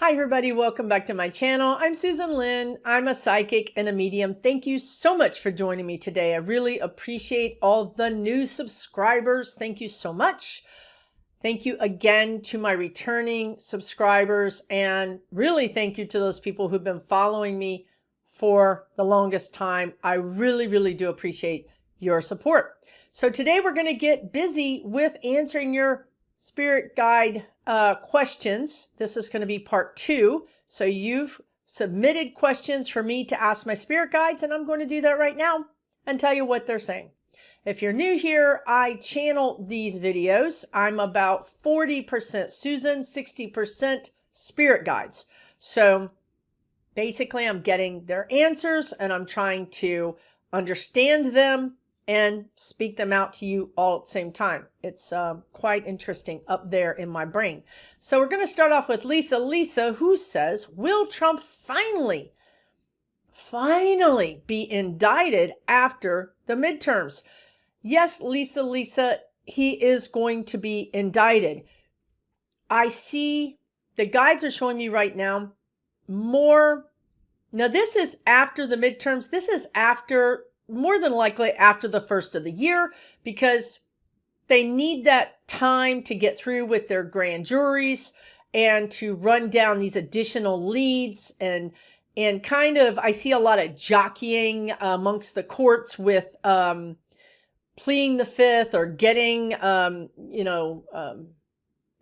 Hi everybody, welcome back to my channel. I'm Susan Lynn. I'm a psychic and a medium. Thank you so much for joining me today. I really appreciate all the new subscribers. Thank you so much. Thank you again to my returning subscribers, and really thank you to those people who've been following me for the longest time. I really do appreciate your support. So today we're going to get busy with answering your spirit guide questions. This is going to be part 2. So you've submitted questions for me to ask my spirit guides, and I'm going to do that right now and tell you what they're saying. If you're new here, I channel these videos. I'm about 40% Susan, 60% spirit guides. So basically I'm getting their answers and I'm trying to understand them and speak them out to you all at the same time. It's quite interesting up there in my brain. So we're going to start off with Lisa. Lisa, who says, will Trump finally be indicted after the midterms? Yes, Lisa, he is going to be indicted. I see the guides are showing me right now more. Now this is after the midterms. This is after, more than likely after the first of the year, because they need that time to get through with their grand juries and to run down these additional leads and kind of, I see a lot of jockeying amongst the courts with pleading the fifth or getting,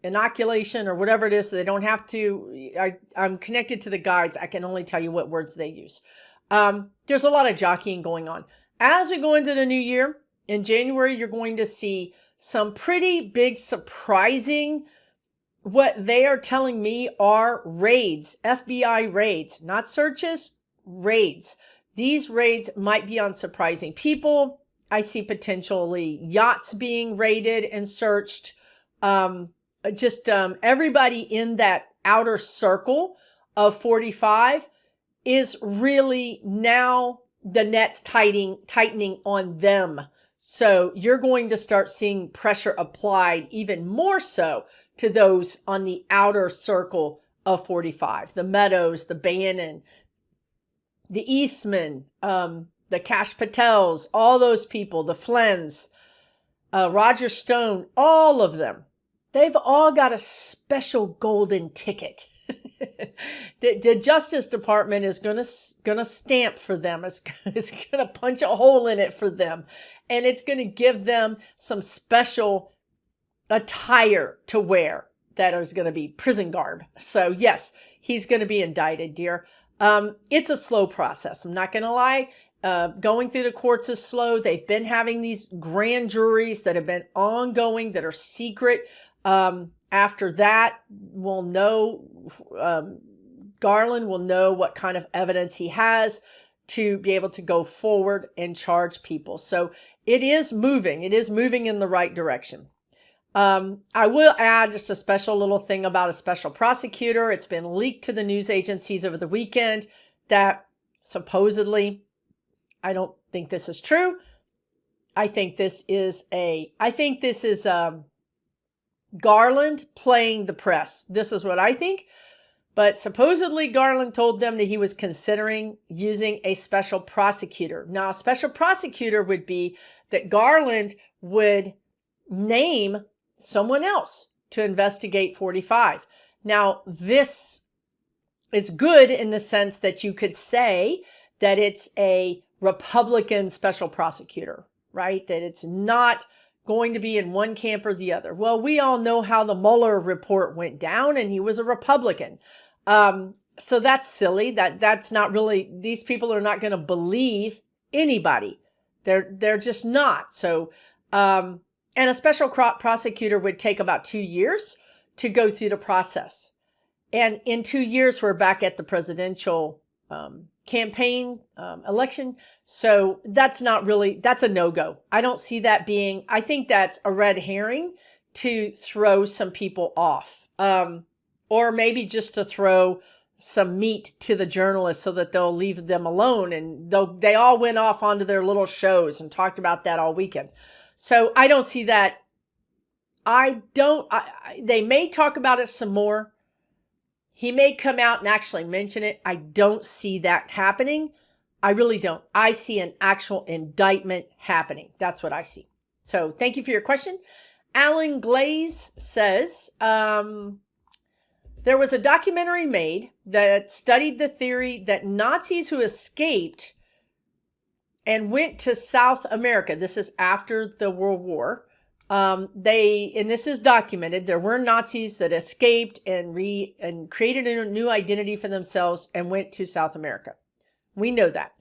inoculation or whatever it is, so they don't have to. I'm connected to the guides. I can only tell you what words they use. There's a lot of jockeying going on. As we go into the new year, in January, you're going to see some pretty big surprising, what they are telling me are raids, FBI raids, not searches, raids. These raids might be on surprising people. I see potentially yachts being raided and searched. Everybody in that outer circle of 45 is really now the net's tightening on them. So you're going to start seeing pressure applied even more so to those on the outer circle of 45, the Meadows, the Bannon, the Eastman, the Cash Patels, all those people, the Flynn's, Roger Stone, all of them. They've all got a special golden ticket. The Justice Department is gonna stamp for them. It's gonna punch a hole in it for them, and it's gonna give them some special attire to wear that is gonna be prison garb. So yes, he's gonna be indicted, dear. It's a slow process. I'm not gonna lie. Going through the courts is slow. They've been having these grand juries that have been ongoing, that are secret. After that, we'll know, Garland will know what kind of evidence he has to be able to go forward and charge people. So it is moving. It is moving in the right direction. I will add just a special little thing about a special prosecutor. It's been leaked to the news agencies over the weekend that supposedly, I don't think this is true. I think this is Garland playing the press. This is what I think. But supposedly Garland told them that he was considering using a special prosecutor. Now, a special prosecutor would be that Garland would name someone else to investigate 45. Now, this is good in the sense that you could say that it's a Republican special prosecutor, right? That it's not going to be in one camp or the other. Well, we all know how the Mueller report went down, and he was a Republican. So that's silly. That's not really, these people are not going to believe anybody. They're just not. So, and a special prosecutor would take about 2 years to go through the process. And in 2 years, we're back at the presidential campaign election. So that's not really, that's a no-go. I don't see that being, I think that's a red herring to throw some people off, or maybe just to throw some meat to the journalists so that they'll leave them alone. And they all went off onto their little shows and talked about that all weekend. So I don't see that. They may talk about it some more. He may come out and actually mention it. I don't see that happening. I really don't. I see an actual indictment happening. That's what I see. So thank you for your question. Alan Glaze says, there was a documentary made that studied the theory that Nazis who escaped and went to South America, this is after the World War, and this is documented, there were Nazis that escaped and created a new identity for themselves and went to South America. We know that.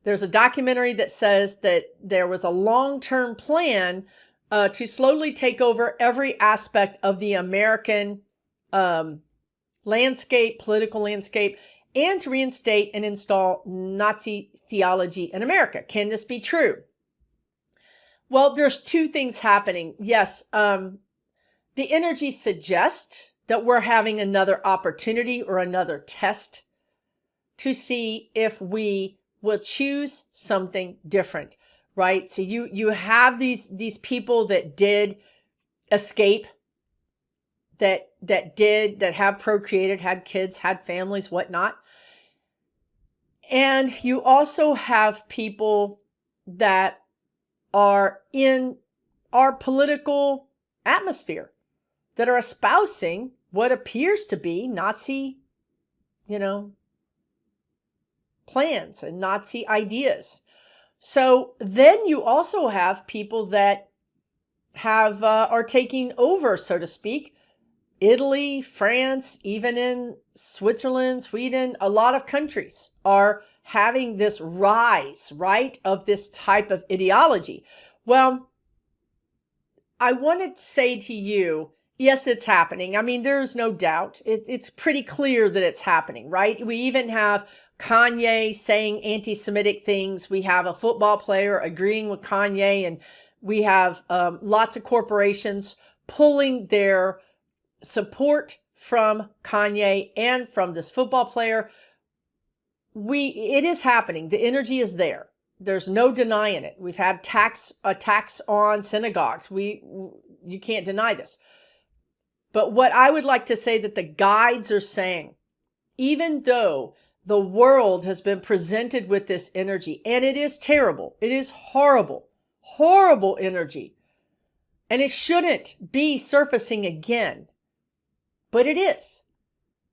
There's a documentary that says that there was a long-term plan to slowly take over every aspect of the American landscape, political landscape, and to reinstate and install Nazi theology in America. Can this be true? Well, there's two things happening. Yes, the energy suggests that we're having another opportunity or another test to see if we will choose something different, right? So you have these people that did escape, that have procreated, had kids, had families, whatnot. And you also have people that are in our political atmosphere that are espousing what appears to be Nazi, plans and Nazi ideas. So then you also have people that are taking over, so to speak, Italy, France, even in Switzerland, Sweden, a lot of countries are having this rise, right, of this type of ideology. Well, I want to say to you, yes, it's happening. I mean, there's no doubt. It's pretty clear that it's happening, right? We even have Kanye saying anti-Semitic things. We have a football player agreeing with Kanye, and we have lots of corporations pulling their support from Kanye and from this football player. It is happening. The energy is there. There's no denying it. We've had attacks on synagogues. You can't deny this. But what I would like to say that the guides are saying, even though the world has been presented with this energy, and it is terrible, it is horrible, horrible energy, and it shouldn't be surfacing again. But it is,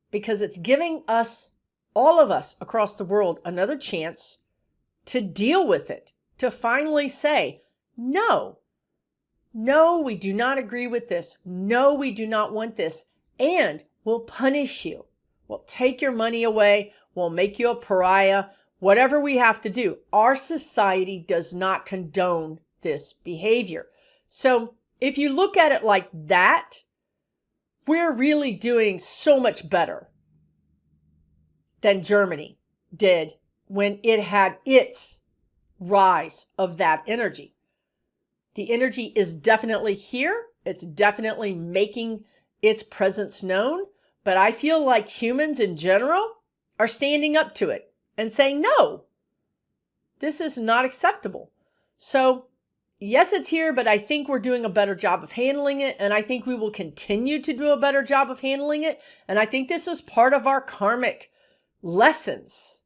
because it's giving us, all of us across the world, another chance to deal with it, to finally say, no, we do not agree with this. No, we do not want this. And we'll punish you. We'll take your money away. We'll make you a pariah. Whatever we have to do. Our society does not condone this behavior. So if you look at it like that, we're really doing so much better than Germany did when it had its rise of that energy. The energy is definitely here. It's definitely making its presence known. But I feel like humans in general are standing up to it and saying, no, this is not acceptable. So yes, it's here, but I think we're doing a better job of handling it. And I think we will continue to do a better job of handling it. And I think this is part of our karmic lessons.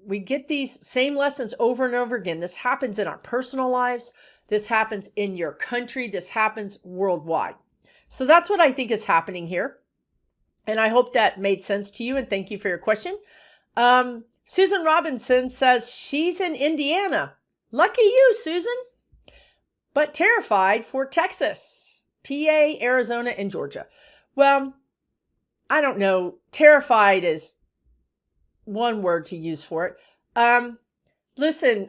We get these same lessons over and over again. This happens in our personal lives. This happens in your country. This happens worldwide. So that's what I think is happening here. And I hope that made sense to you. And thank you for your question. Susan Robinson says she's in Indiana. Lucky you, Susan. But terrified for Texas, PA, Arizona, and Georgia. Well, I don't know. Terrified is one word to use for it. Listen,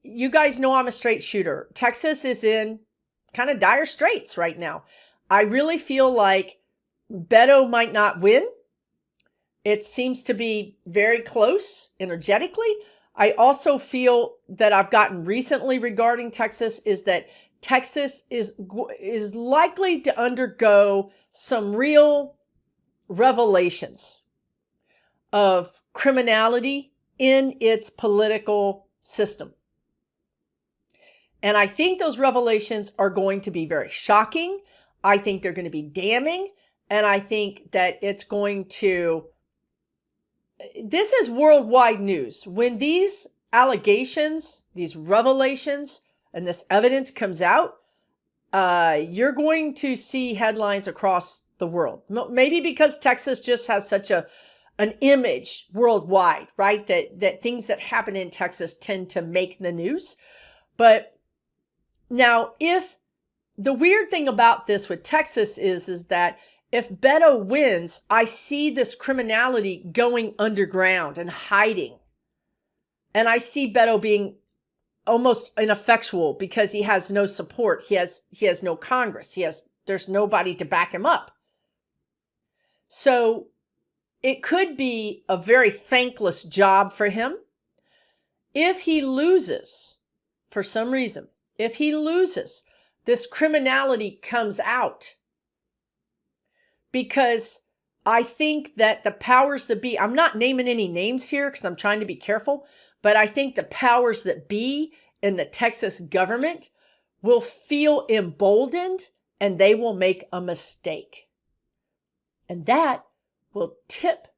you guys know I'm a straight shooter. Texas is in kind of dire straits right now. I really feel like Beto might not win. It seems to be very close energetically. I also feel that I've gotten recently regarding Texas is that Texas is likely to undergo some real revelations of criminality in its political system. And I think those revelations are going to be very shocking. I think they're going to be damning. And I think that it's going to, this is worldwide news. When these allegations, these revelations, and this evidence comes out, you're going to see headlines across the world. Maybe because Texas just has such an image worldwide, right? That things that happen in Texas tend to make the news. But now, if the weird thing about this with Texas is that if Beto wins, I see this criminality going underground and hiding. And I see Beto being almost ineffectual because he has no support. He has no Congress. There's nobody to back him up. So it could be a very thankless job for him. If he loses, for some reason, if he loses, this criminality comes out. Because I think that the powers that be, I'm not naming any names here because I'm trying to be careful, but I think the powers that be in the Texas government will feel emboldened and they will make a mistake. And that will tip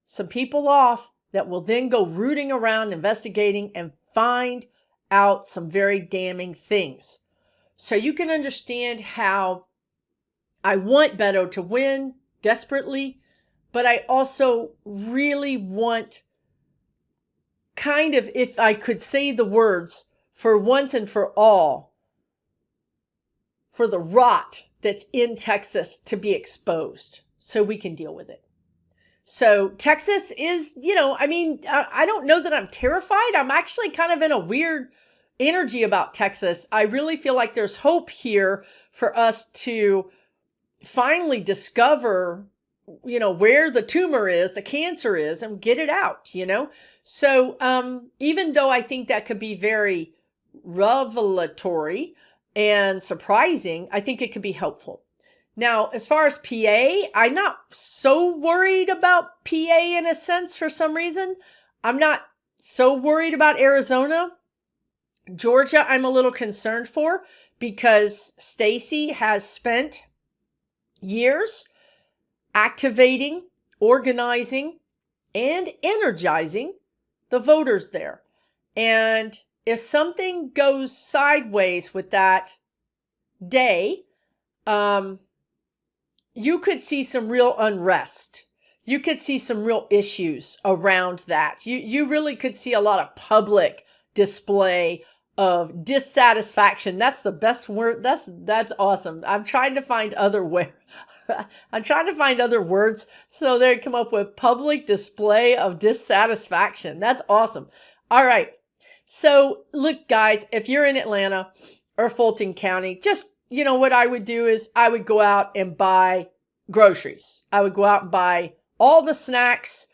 some people off that will then go rooting around, investigating, and find out some very damning things. So you can understand how I want Beto to win desperately, but I also really want, kind of, if I could say the words, for once and for all, for the rot that's in Texas to be exposed so we can deal with it. So Texas is, I don't know that I'm terrified. I'm actually kind of in a weird energy about Texas. I really feel like there's hope here for us to finally discover, where the tumor is, the cancer is, and get it out, So even though I think that could be very revelatory and surprising, I think it could be helpful. Now, as far as PA, I'm not so worried about PA in a sense for some reason. I'm not so worried about Arizona. Georgia, I'm a little concerned for because Stacey has spent years activating, organizing, and energizing the voters there. And if something goes sideways with that day, you could see some real unrest. You could see some real issues around that. You really could see a lot of public display of dissatisfaction. That's the best word. That's awesome. I'm trying to find other words so they come up with public display of dissatisfaction. That's awesome. All right. So look, guys, if you're in Atlanta or Fulton County, just, what I would do is I would go out and buy groceries. I would go out and buy all the snacks.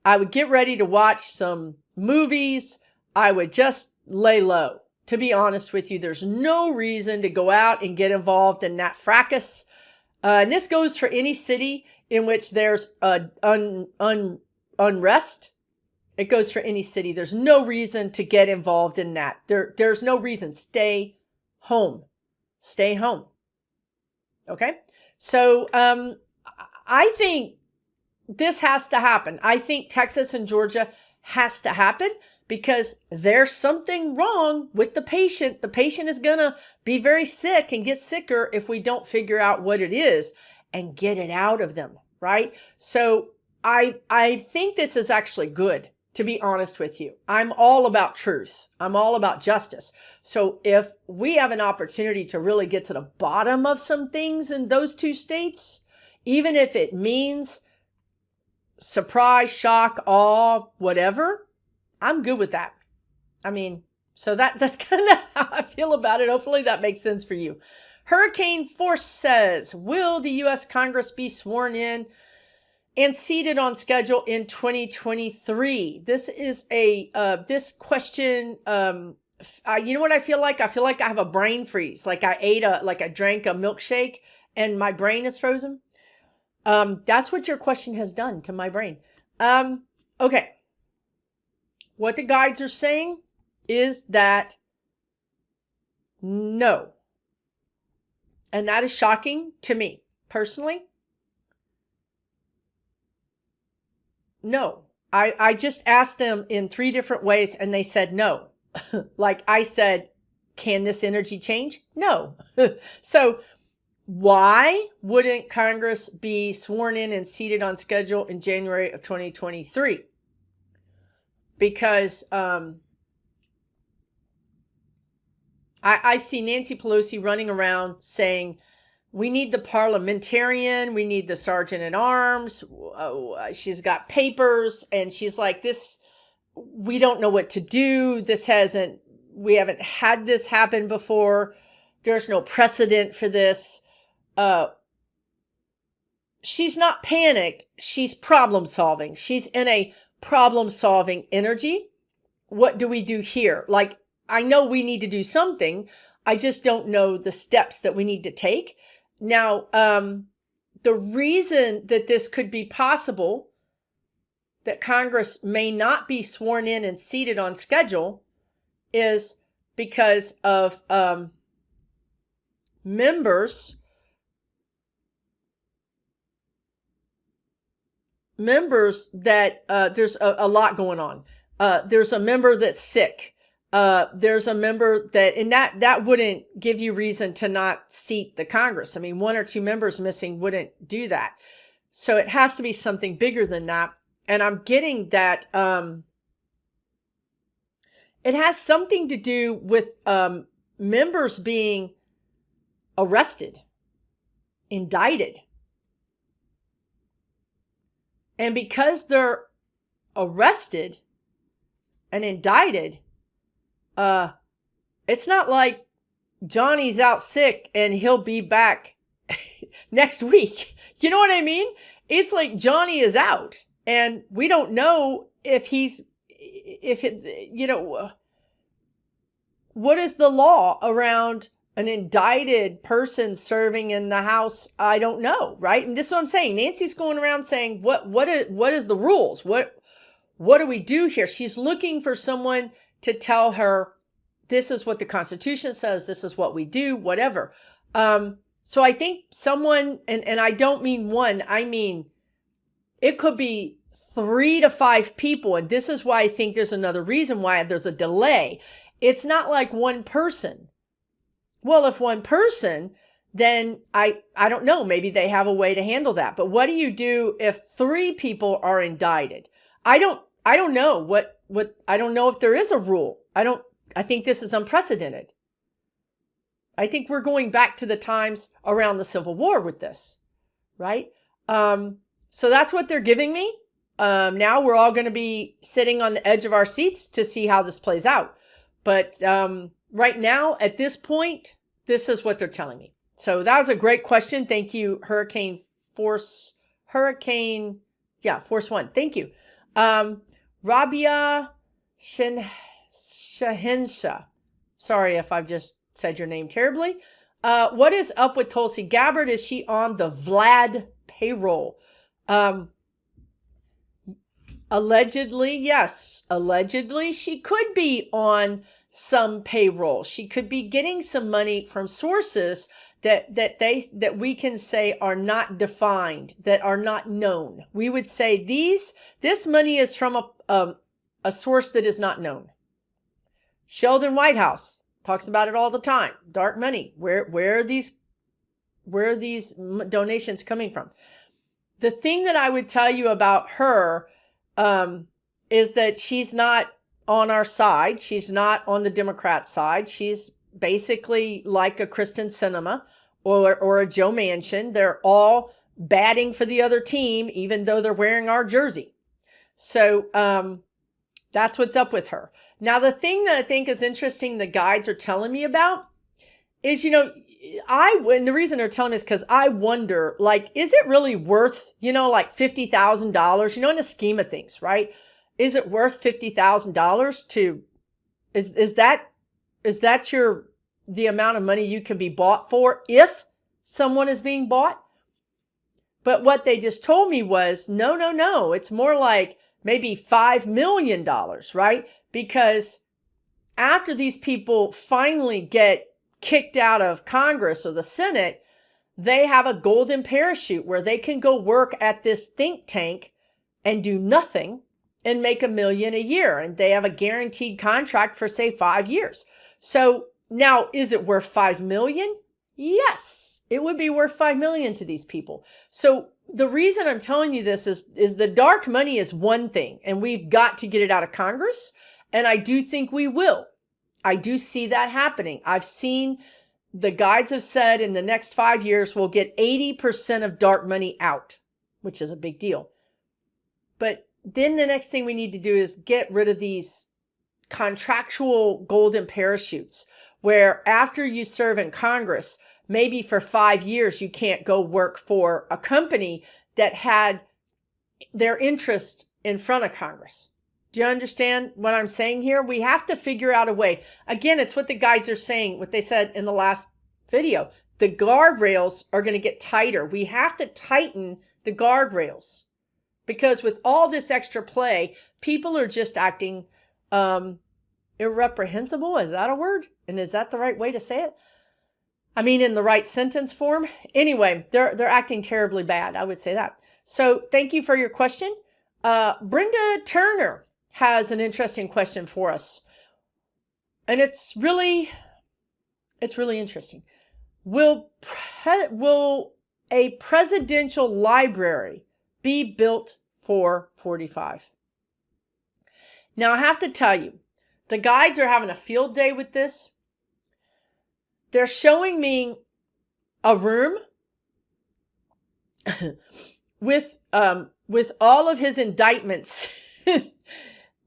I would get ready to watch some movies. I would just lay low. To be honest with you, there's no reason to go out and get involved in that fracas. And this goes for any city in which there's unrest. It goes for any city. There's no reason to get involved in that. There's no reason. Stay home. Stay home. Okay? So I think this has to happen. I think Texas and Georgia has to happen because there's something wrong with the patient. The patient is going to be very sick and get sicker if we don't figure out what it is and get it out of them, right? So I think this is actually good, to be honest with you. I'm all about truth. I'm all about justice. So if we have an opportunity to really get to the bottom of some things in those two states, even if it means surprise, shock, awe, whatever, I'm good with that. So that's kind of how I feel about it. Hopefully that makes sense for you. Hurricane Force says, will the U.S. Congress be sworn in and seated on schedule in 2023? This is this question, you know what I feel like? I feel like I have a brain freeze. Like I drank a milkshake and my brain is frozen. That's what your question has done to my brain. Okay. What the guides are saying is that no. And that is shocking to me personally. no. I just asked them in 3 different ways and they said no. Like I said, can this energy change? No. So why wouldn't Congress be sworn in and seated on schedule in January of 2023? Because I see Nancy Pelosi running around saying, we need the parliamentarian, we need the sergeant at arms. She's got papers and she's like, this, we don't know what to do. We haven't had this happen before. There's no precedent for this. She's not panicked. She's problem solving. She's in a problem solving energy. What do we do here? Like, I know we need to do something. I just don't know the steps that we need to take. Now, the reason that this could be possible, that Congress may not be sworn in and seated on schedule, is because of members that there's a lot going on. There's a member that's sick. There's a member and that wouldn't give you reason to not seat the Congress. I mean, 1 or 2 members missing wouldn't do that. So it has to be something bigger than that. And I'm getting that it has something to do with members being arrested, indicted. And because they're arrested and indicted, it's not like Johnny's out sick and he'll be back next week. You know what I mean? It's like Johnny is out and we don't know what is the law around an indicted person serving in the House? I don't know, right? And this is what I'm saying. Nancy's going around saying, what is the rules? What do we do here? She's looking for someone to tell her, this is what the Constitution says, this is what we do, whatever. So I think someone, and I don't mean one, I mean, it could be 3 to 5 people. And this is why I think there's another reason why there's a delay. It's not like one person. Well, if one person, then I don't know, maybe they have a way to handle that. But what do you do if 3 people are indicted? I don't know what I don't know if there is a rule. I think this is unprecedented. I think we're going back to the times around the Civil War with this, right? So that's what they're giving me. Now we're all going to be sitting on the edge of our seats to see how this plays out. But right now, at this point, this is what they're telling me. So that was a great question. Thank you, Force 1. Thank you. Rabia Shahensha. Sorry if I've just said your name terribly. What is up with Tulsi Gabbard? Is she on the Vlad payroll? Allegedly, yes. Allegedly, she could be on some payroll. She could be getting some money from sources that we can say are not defined, that are not known. We would say this money is from a source that is not known. Sheldon Whitehouse talks about it all the time. Dark money. Where are these donations coming from? The thing that I would tell you about her is that she's not on our side. She's not on the Democrat side. She's basically like a Kristen Sinema or a Joe Manchin. They're all batting for the other team, even though they're wearing our jersey. So that's what's up with her. Now, the thing that I think is interesting, the guides are telling me about is, and the reason they're telling me is because I wonder, like, is it really worth, like $50,000, in the scheme of things, right? Is it worth $50,000 to, is that the amount of money you can be bought for if someone is being bought? But what they just told me was, no, it's more like maybe $5 million, right? Because after these people finally get kicked out of Congress or the Senate, they have a golden parachute where they can go work at this think tank and do nothing and make $1 million a year. And they have a guaranteed contract for, say, 5 years. So now, is it worth $5 million? Yes, it would be worth $5 million to these people. So the reason I'm telling you this is the dark money is one thing, and we've got to get it out of Congress. And I do think we will. I do see that happening. I've seen the guides have said in the next 5 years, we'll get 80% of dark money out, which is a big deal. But then the next thing we need to do is get rid of these contractual golden parachutes, where after you serve in Congress, maybe for 5 years, you can't go work for a company that had their interest in front of Congress. Do you understand what I'm saying here? We have to figure out a way. Again, it's what the guides are saying, what they said in the last video. The guardrails are going to get tighter. We have to tighten the guardrails because with all this extra play, people are just acting irreprehensible. Is that a word? And is that the right way to say it? I mean, in the right sentence form. Anyway, they're acting terribly bad. I would say that. So thank you for your question. Brenda Turner has an interesting question for us. And it's really interesting. Will a presidential library be built for 45? Now, I have to tell you, the guides are having a field day with this. They're showing me a room with all of his indictments.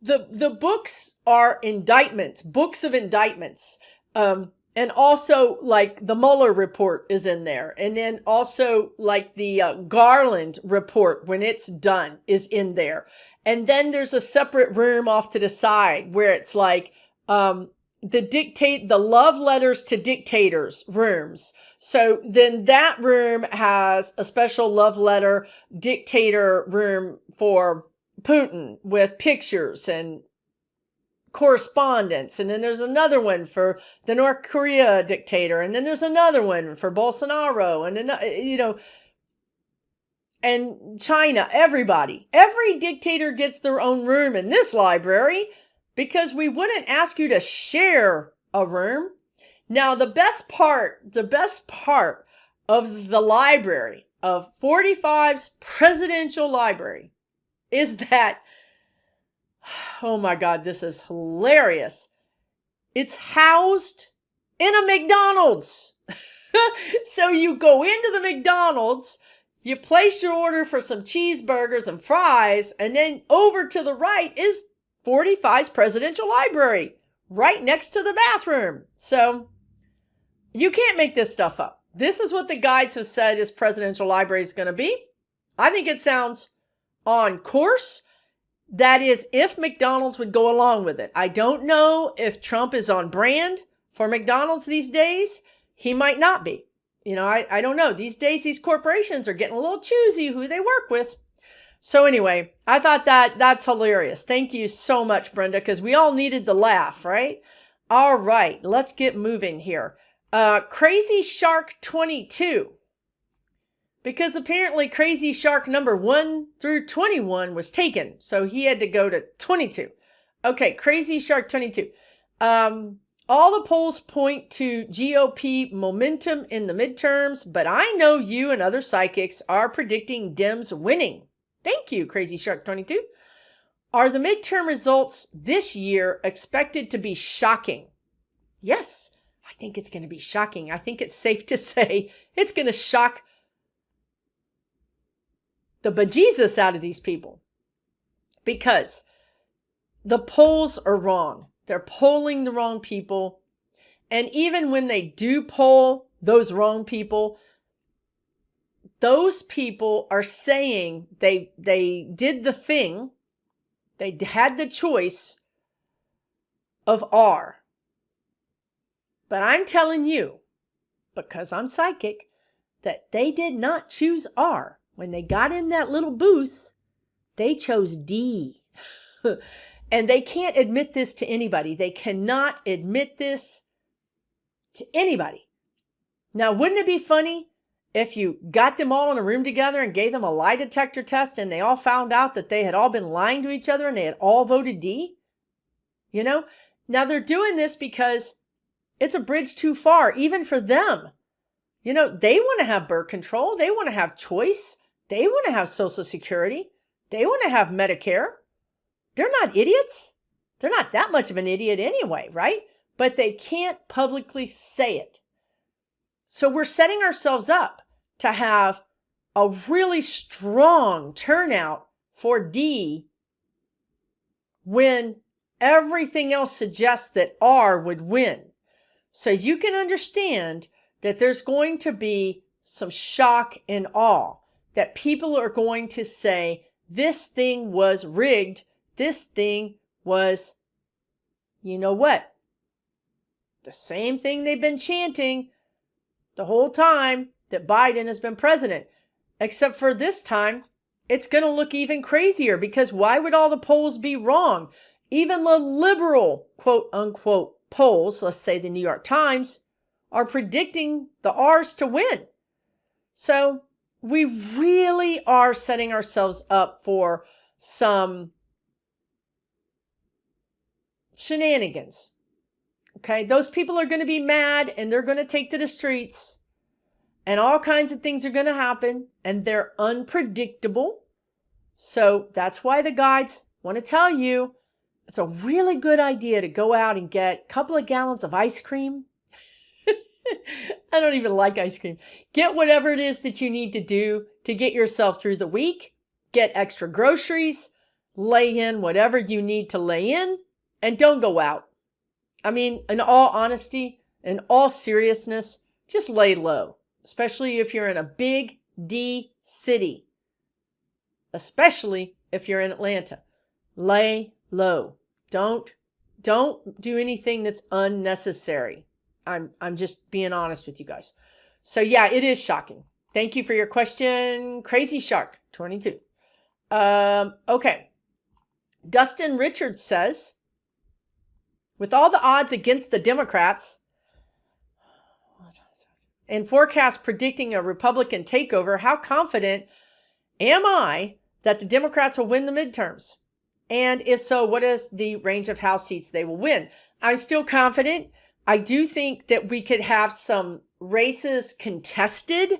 The books are indictments, books of indictments. And also like the Mueller report is in there. And then also like the Garland report when it's done is in there. And then there's a separate room off to the side where it's like the love letters to dictators rooms. So then that room has a special love letter dictator room for Putin with pictures and correspondence. And then there's another one for the North Korea dictator. And then there's another one for Bolsonaro. And then, and China, everybody. Every dictator gets their own room in this library because we wouldn't ask you to share a room. Now, the best part of the library, of 45's presidential library, is that, oh my God, this is hilarious. It's housed in a McDonald's. So you go into the McDonald's, you place your order for some cheeseburgers and fries, and then over to the right is 45's presidential library, right next to the bathroom. So you can't make this stuff up. This is what the guides have said his presidential library is going to be. I think it sounds on course. That is, if McDonald's would go along with it. I don't know if Trump is on brand for McDonald's these days. He might not be. I don't know. These days, these corporations are getting a little choosy who they work with. So anyway, I thought that's hilarious. Thank you so much, Brenda, because we all needed the laugh, right? All right, let's get moving here. Crazy Shark 22. Because apparently Crazy Shark number 1 through 21 was taken. So he had to go to 22. Okay, Crazy Shark 22. All the polls point to GOP momentum in the midterms, but I know you and other psychics are predicting Dems winning. Thank you, Crazy Shark 22. Are the midterm results this year expected to be shocking? Yes, I think it's going to be shocking. I think it's safe to say it's going to shock the bejesus out of these people because the polls are wrong. They're polling the wrong people. And even when they do poll those wrong people, those people are saying they did the thing. They had the choice of R. But I'm telling you, because I'm psychic, that they did not choose R. When they got in that little booth, they chose D. And they can't admit this to anybody. They cannot admit this to anybody. Now, wouldn't it be funny if you got them all in a room together and gave them a lie detector test and they all found out that they had all been lying to each other and they had all voted D? You know, now they're doing this because it's a bridge too far, even for them. You know, they want to have birth control. They want to have choice. They want to have Social Security. They want to have Medicare. They're not idiots. They're not that much of an idiot anyway, right? But they can't publicly say it. So we're setting ourselves up to have a really strong turnout for D when everything else suggests that R would win. So you can understand that there's going to be some shock and awe, that people are going to say, this thing was rigged. This thing was, you know what? The same thing they've been chanting the whole time that Biden has been president. Except for this time, it's going to look even crazier, because why would all the polls be wrong? Even the liberal, quote unquote, polls, let's say the New York Times, are predicting the R's to win. So we really are setting ourselves up for some shenanigans. Okay, those people are going to be mad and they're going to take to the streets and all kinds of things are going to happen and they're unpredictable. So that's why the guides want to tell you it's a really good idea to go out and get a couple of gallons of ice cream. I don't even like ice cream. Get whatever it is that you need to do to get yourself through the week. Get extra groceries. Lay in whatever you need to lay in. And don't go out. I mean, in all honesty, in all seriousness, just lay low. Especially if you're in a big D city. Especially if you're in Atlanta. Lay low. Don't do anything that's unnecessary. I'm just being honest with you guys. So yeah, it is shocking. Thank you for your question, Crazy Shark 22. Okay. Dustin Richards says, with all the odds against the Democrats and forecasts predicting a Republican takeover, how confident am I that the Democrats will win the midterms? And if so, what is the range of House seats they will win? I'm still confident. I do think that we could have some races contested,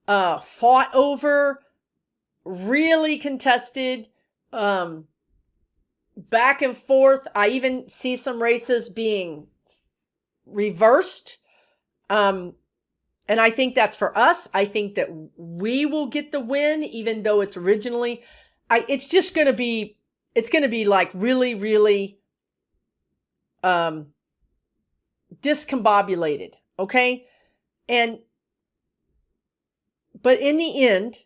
fought over, really contested, back and forth. I even see some races being reversed. And I think that's for us. I think that we will get the win, even though it's originally, it's going to be like really, really, discombobulated. Okay. But in the end,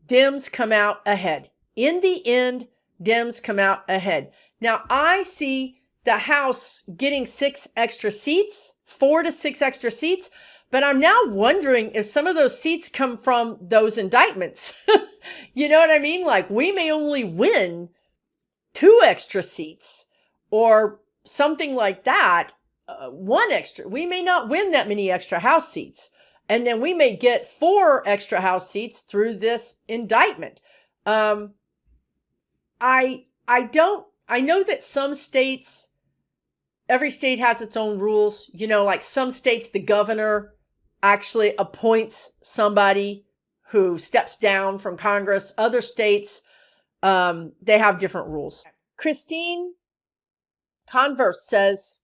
Dems come out ahead. In the end, Dems come out ahead. Now I see the House getting 6 extra seats, 4 to 6 extra seats. But I'm now wondering if some of those seats come from those indictments. You know what I mean? Like we may only win 2 extra seats or something like that. 1 extra. We may not win that many extra House seats. And then we may get 4 extra House seats through this indictment. I know that some states, every state has its own rules. You know, like some states, the governor actually appoints somebody who steps down from Congress. Other states, they have different rules. Christine Converse says,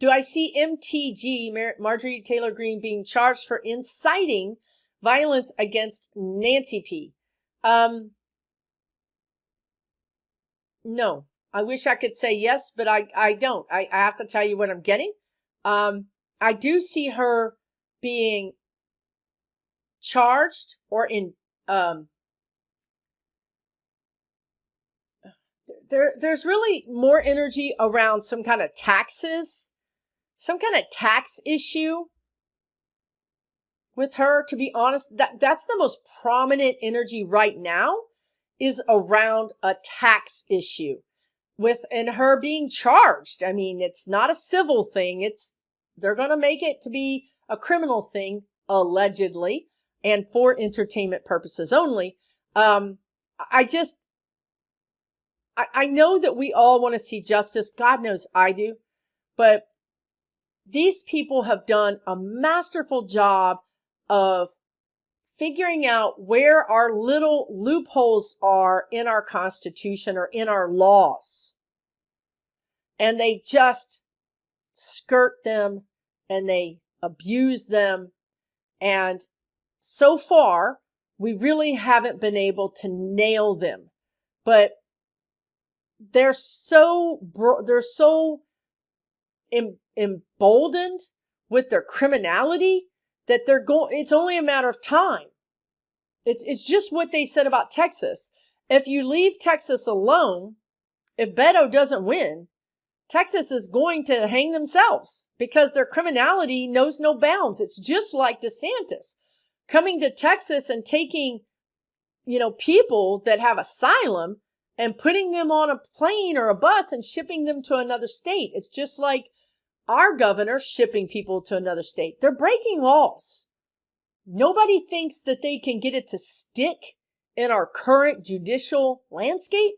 do I see MTG, Marjorie Taylor Greene, being charged for inciting violence against Nancy P? No. I wish I could say yes, but I don't. I have to tell you what I'm getting. I do see her being charged or in there's really more energy around some kind of taxes, some kind of tax issue with her, to be honest. That's the most prominent energy right now, is around a tax issue and her being charged. I mean, it's not a civil thing. They're going to make it to be a criminal thing allegedly, and for entertainment purposes only. I know that we all want to see justice. God knows I do. But these people have done a masterful job of figuring out where our little loopholes are in our Constitution or in our laws. And they just skirt them and they abuse them. And so far, we really haven't been able to nail them. But they're so emboldened with their criminality that it's only a matter of time. It's just what they said about Texas. If you leave Texas alone, if Beto doesn't win, Texas is going to hang themselves because their criminality knows no bounds. It's just like DeSantis coming to Texas and taking, people that have asylum and putting them on a plane or a bus and shipping them to another state. It's just like our governor shipping people to another state. They're breaking laws. Nobody thinks that they can get it to stick in our current judicial landscape.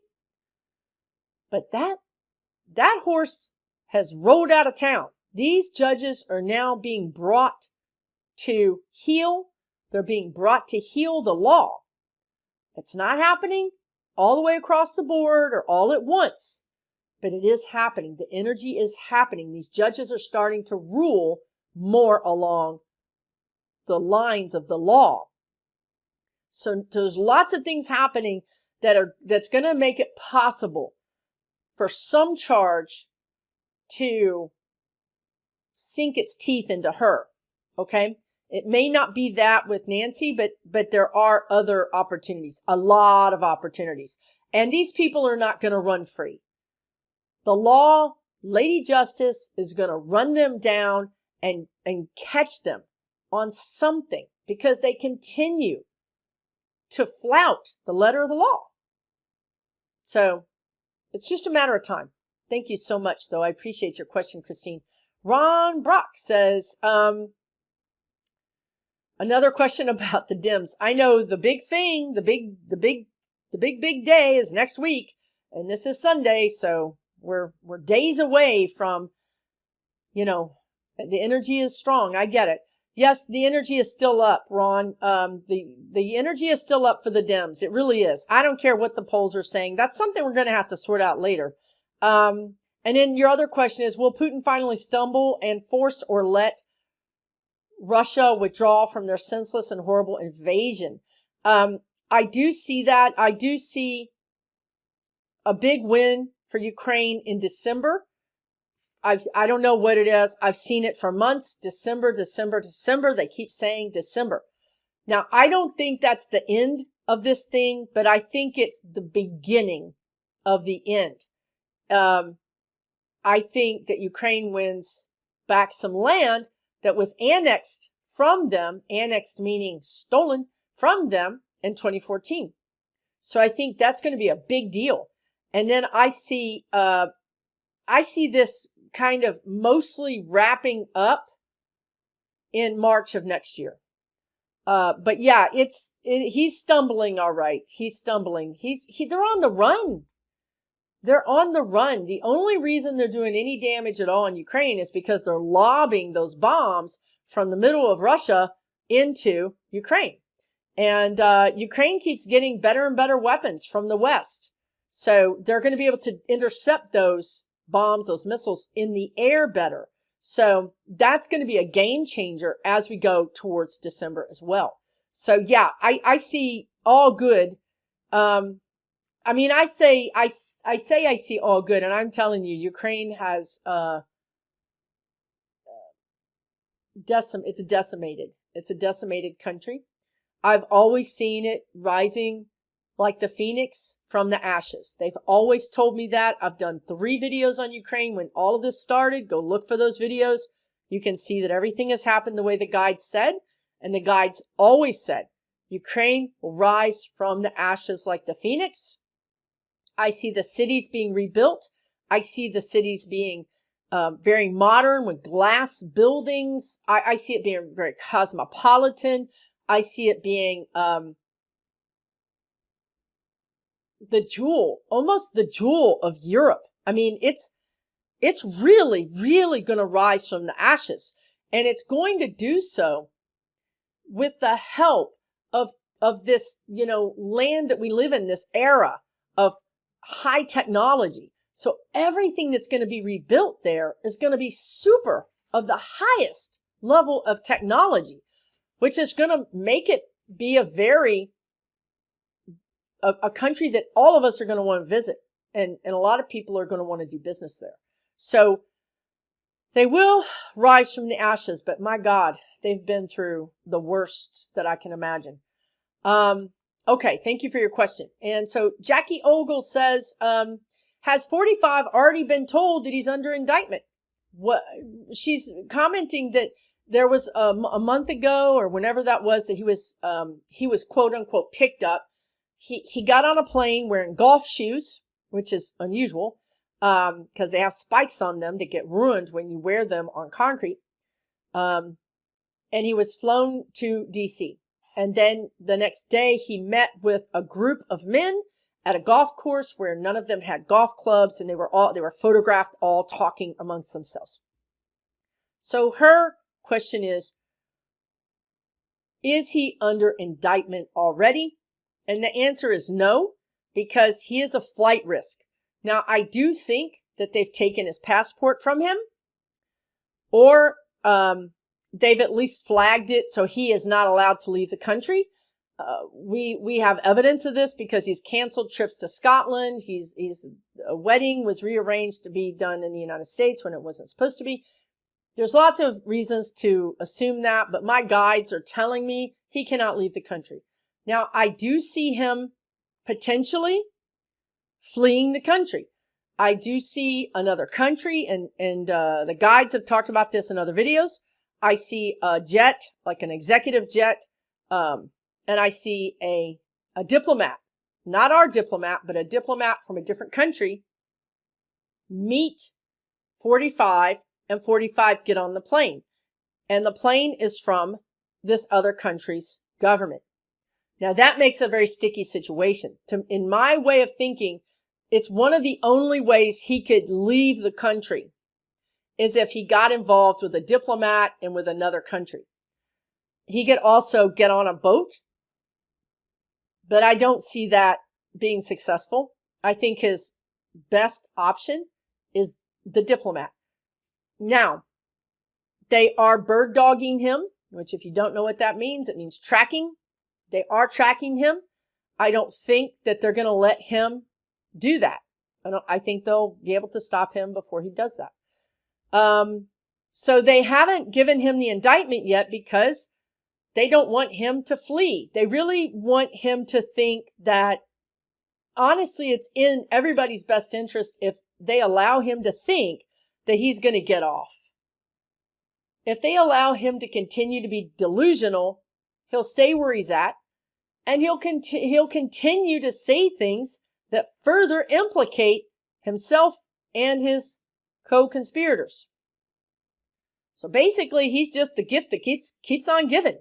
But that horse has rolled out of town. These judges are now being brought to heel. They're being brought to heel the law. It's not happening all the way across the board or all at once, but it is happening. The energy is happening. These judges are starting to rule more along the lines of the law. So there's lots of things happening that's going to make it possible for some charge to sink its teeth into her. Okay? It may not be that with Nancy, but there are other opportunities, a lot of opportunities. And these people are not going to run free. The law, Lady Justice, is going to run them down and catch them on something because they continue to flout the letter of the law. So it's just a matter of time. Thank you so much, though. I appreciate your question, Christine. Ron Brock says, another question about the DEMS. I know the big thing, the big day is next week, and this is Sunday, so we're days away from, the energy is strong. I get it. Yes, the energy is still up, Ron. The energy is still up for the DEMS. It really is. I don't care what the polls are saying. That's something we're going to have to sort out later. And then your other question is, will Putin finally stumble and force or let Russia withdraw from their senseless and horrible invasion? I do see that. I do see a big win for Ukraine in December. I don't know what it is. I've seen it for months. December. They keep saying December. Now, I don't think that's the end of this thing, but I think it's the beginning of the end. I think that Ukraine wins back some land that was annexed from them, annexed meaning stolen from them in 2014. So I think that's going to be a big deal. And then I see this kind of mostly wrapping up in March of next year. But yeah, he's stumbling. All right. He's stumbling. They're on the run. They're on the run. The only reason they're doing any damage at all in Ukraine is because they're lobbing those bombs from the middle of Russia into Ukraine. And Ukraine keeps getting better and better weapons from the West. So they're going to be able to intercept those bombs, those missiles in the air better. So that's going to be a game changer as we go towards December as well. So yeah, I see all good. I say I see all good, and I'm telling you, Ukraine has it's decimated. It's a decimated country. I've always seen it rising like the phoenix from the ashes. They've always told me that. I've done 3 videos on Ukraine when all of this started. Go look for those videos. You can see that everything has happened the way the guides said, and the guides always said, Ukraine will rise from the ashes like the phoenix. I see the cities being rebuilt. I see the cities being very modern with glass buildings. I see it being very cosmopolitan. I see it being almost the jewel of Europe. I mean, it's really, really going to rise from the ashes, and it's going to do so with the help of this, land that we live in, this era of high technology. So everything that's going to be rebuilt there is going to be super of the highest level of technology, which is going to make it be a country that all of us are going to want to visit. And a lot of people are going to want to do business there. So they will rise from the ashes, but my God, they've been through the worst that I can imagine. Okay, thank you for your question. And so Jackie Ogle says, has 45 already been told that he's under indictment? She's commenting that there was a month ago or whenever that was that he was quote unquote picked up. He got on a plane wearing golf shoes, which is unusual, because they have spikes on them that get ruined when you wear them on concrete. And he was flown to DC. And then the next day he met with a group of men at a golf course where none of them had golf clubs, and they were photographed all talking amongst themselves. So her question is he under indictment already? And the answer is no, because he is a flight risk. Now, I do think that they've taken his passport from him, or they've at least flagged it so he is not allowed to leave the country. We have evidence of this because he's canceled trips to Scotland. A wedding was rearranged to be done in the United States when it wasn't supposed to be. There's lots of reasons to assume that, but my guides are telling me he cannot leave the country. Now, I do see him potentially fleeing the country. I do see another country, and the guides have talked about this in other videos. I see a jet, like an executive jet, and I see a diplomat, not our diplomat, but a diplomat from a different country, meet 45, and 45 get on the plane. And the plane is from this other country's government. Now, that makes a very sticky situation. In my way of thinking, it's one of the only ways he could leave the country is if he got involved with a diplomat and with another country. He could also get on a boat, but I don't see that being successful. I think his best option is the diplomat. Now, they are bird dogging him, which if you don't know what that means, it means tracking. They are tracking him. I don't think that they're going to let him do that. I think they'll be able to stop him before he does that. So they haven't given him the indictment yet because they don't want him to flee. They really want him to think that, honestly, it's in everybody's best interest if they allow him to think that he's going to get off. If they allow him to continue to be delusional, he'll stay where he's at, and he'll continue to say things that further implicate himself and his co-conspirators. So basically, he's just the gift that keeps on giving.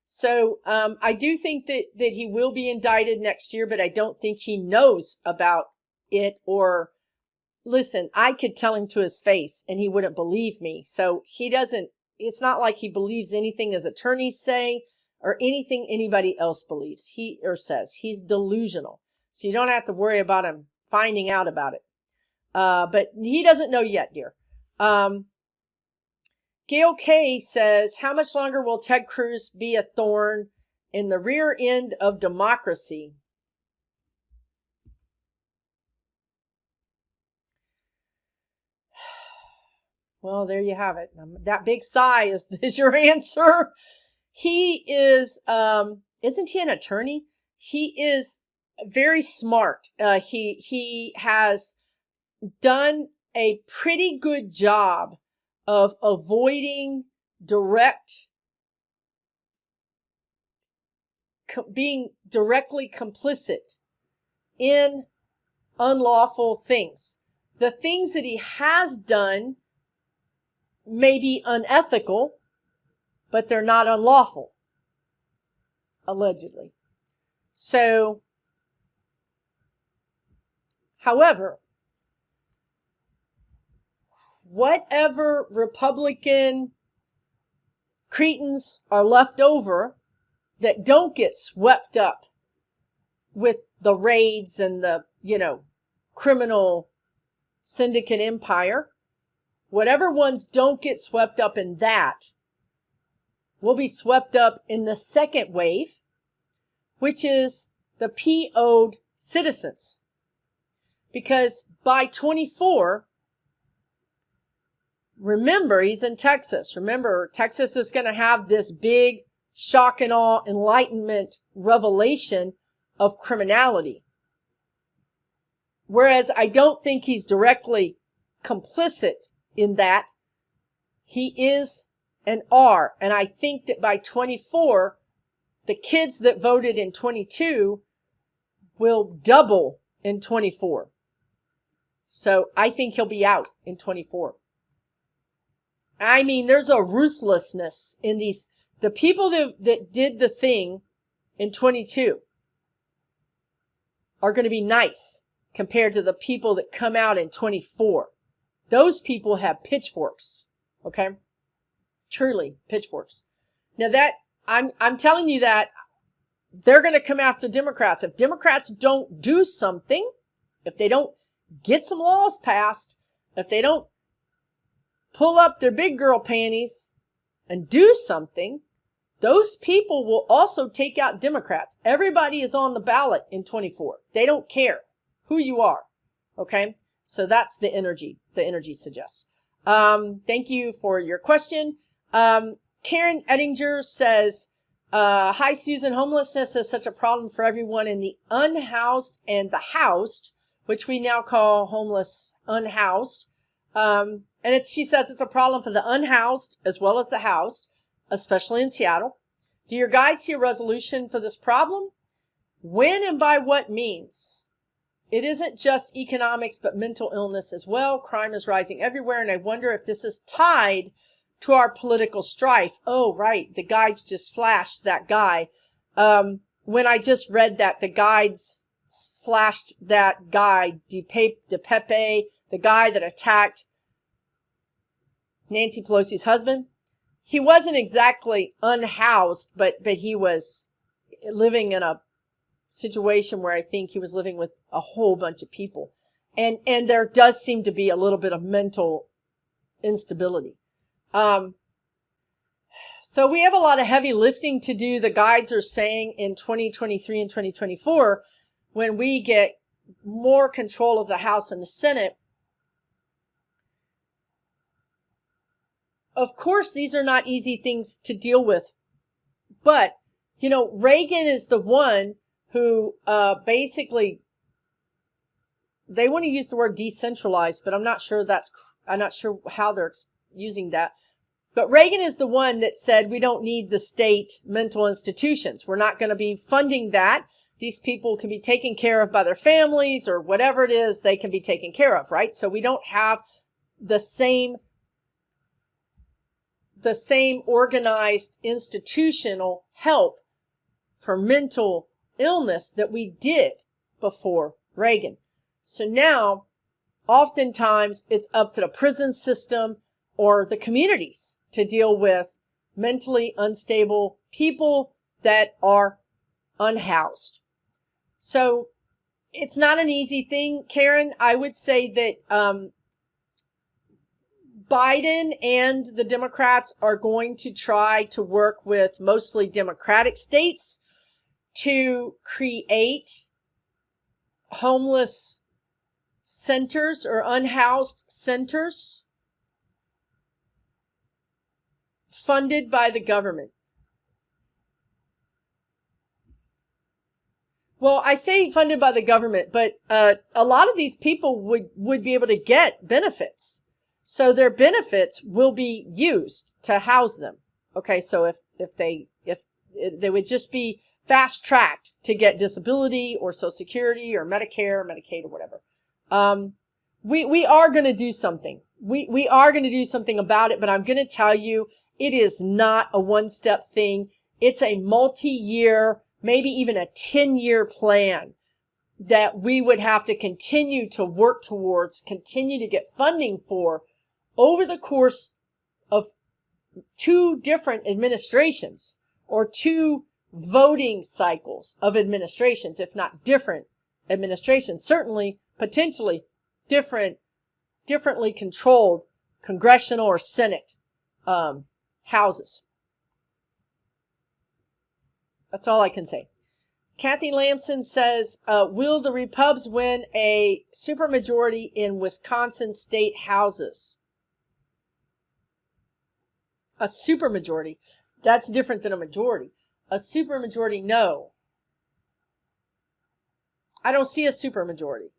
So I do think that he will be indicted next year, but I don't think he knows about it. Or listen, I could tell him to his face and he wouldn't believe me. So he doesn't. It's not like he believes anything his attorneys say or anything anybody else believes or says. He's delusional. So you don't have to worry about him finding out about it. But he doesn't know yet, dear. Gail K says, how much longer will Ted Cruz be a thorn in the rear end of democracy? Well, there you have it. That big sigh is your answer. He is, isn't he an attorney? He is very smart. He has done a pretty good job of avoiding being directly complicit in unlawful things. The things that he has done may be unethical, but they're not unlawful, allegedly. So, however, whatever Republican cretins are left over that don't get swept up with the raids and the, criminal syndicate empire, whatever ones don't get swept up in that will be swept up in the second wave, which is the PO'd citizens. Because by 24, remember, he's in Texas. Remember, Texas is going to have this big shock and awe enlightenment revelation of criminality. Whereas I don't think he's directly complicit in that. He is and are. And I think that by 24, the kids that voted in 22 will double in 24. So I think he'll be out in 24. I mean, there's a ruthlessness in the people that did the thing in 22 are going to be nice compared to the people that come out in 24. Those people have pitchforks, okay? Truly, pitchforks. Now that, I'm telling you that they're going to come after Democrats. If Democrats don't do something, if they don't get some laws passed, if they don't pull up their big girl panties and do something, those people will also take out Democrats. Everybody is on the ballot in 24. They don't care who you are. Okay? So that's the energy suggests. Thank you for your question. Karen Ettinger says, hi, Susan. Homelessness is such a problem for everyone in the unhoused and the housed, which we now call homeless unhoused. And she says it's a problem for the unhoused as well as the housed, especially in Seattle. Do your guides see a resolution for this problem? When and by what means? It isn't just economics, but mental illness as well. Crime is rising everywhere, and I wonder if this is tied to our political strife. Oh, right. The guides just flashed that guy. When I just read that, the guides flashed that guy, DePepe, the guy that attacked Nancy Pelosi's husband. He wasn't exactly unhoused, but he was living in a situation where I think he was living with a whole bunch of people. And there does seem to be a little bit of mental instability. So we have a lot of heavy lifting to do. The guides are saying in 2023 and 2024, when we get more control of the House and the Senate. Of course, these are not easy things to deal with. But, Reagan is the one who basically, they want to use the word decentralized, but I'm not sure how they're using that. But Reagan is the one that said we don't need the state mental institutions. We're not going to be funding that. These people can be taken care of by their families or whatever it is they can be taken care of, right? So we don't have the same organized institutional help for mental illness that we did before Reagan. So now, oftentimes, it's up to the prison system or the communities to deal with mentally unstable people that are unhoused. So it's not an easy thing, Karen. I would say that Biden and the Democrats are going to try to work with mostly Democratic states to create homeless centers or unhoused centers funded by the government. Well, I say funded by the government, but a lot of these people would be able to get benefits. So their benefits will be used to house them. Okay, so if they would just be fast tracked to get disability or Social Security or Medicare or Medicaid or whatever. We are going to do something. we are going to do something about it, but I'm going to tell you, it is not a one-step thing. It's a multi-year, maybe even a 10-year plan that we would have to continue to work towards, continue to get funding for over the course of 2 different administrations or 2 voting cycles of administrations, if not different administrations, certainly potentially differently controlled congressional or Senate houses. That's all I can say. Kathy Lamson says, will the Repubs win a supermajority in Wisconsin state houses? A supermajority. That's different than a majority. A supermajority, no. I don't see a supermajority.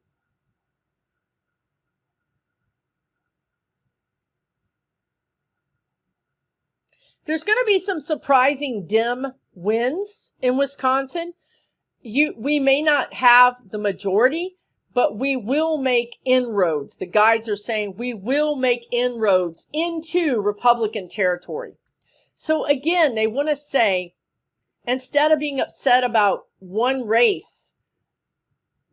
There's going to be some surprising DEM wins in Wisconsin. We may not have the majority, but we will make inroads. The guides are saying we will make inroads into Republican territory. So again, they want to say, instead of being upset about one race,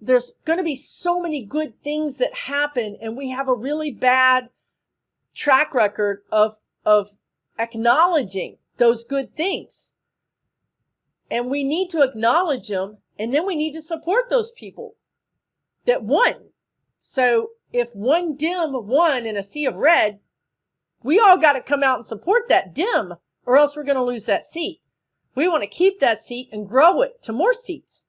there's going to be so many good things that happen, and we have a really bad track record of acknowledging those good things. And we need to acknowledge them, and then we need to support those people that won. So if one DEM won in a sea of red, we all got to come out and support that DEM, or else we're going to lose that seat. We want to keep that seat and grow it to more seats.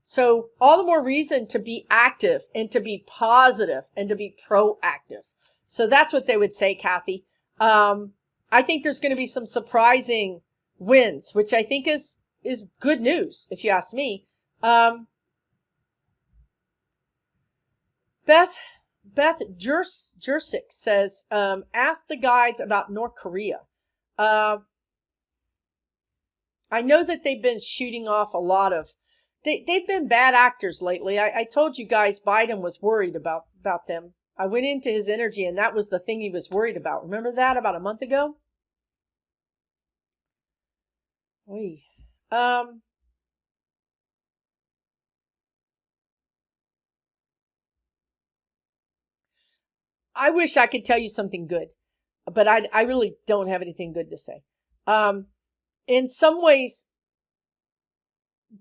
So all the more reason to be active and to be positive and to be proactive. So that's what they would say, Kathy. I think there's going to be some surprising wins, which I think is good news, if you ask me. Beth Jursic says, ask the guides about North Korea. I know that they've been shooting off a lot of, they've been bad actors lately. I told you guys Biden was worried about them. I went into his energy, and that was the thing he was worried about. Remember that about a month ago? I wish I could tell you something good, but I really don't have anything good to say. In some ways,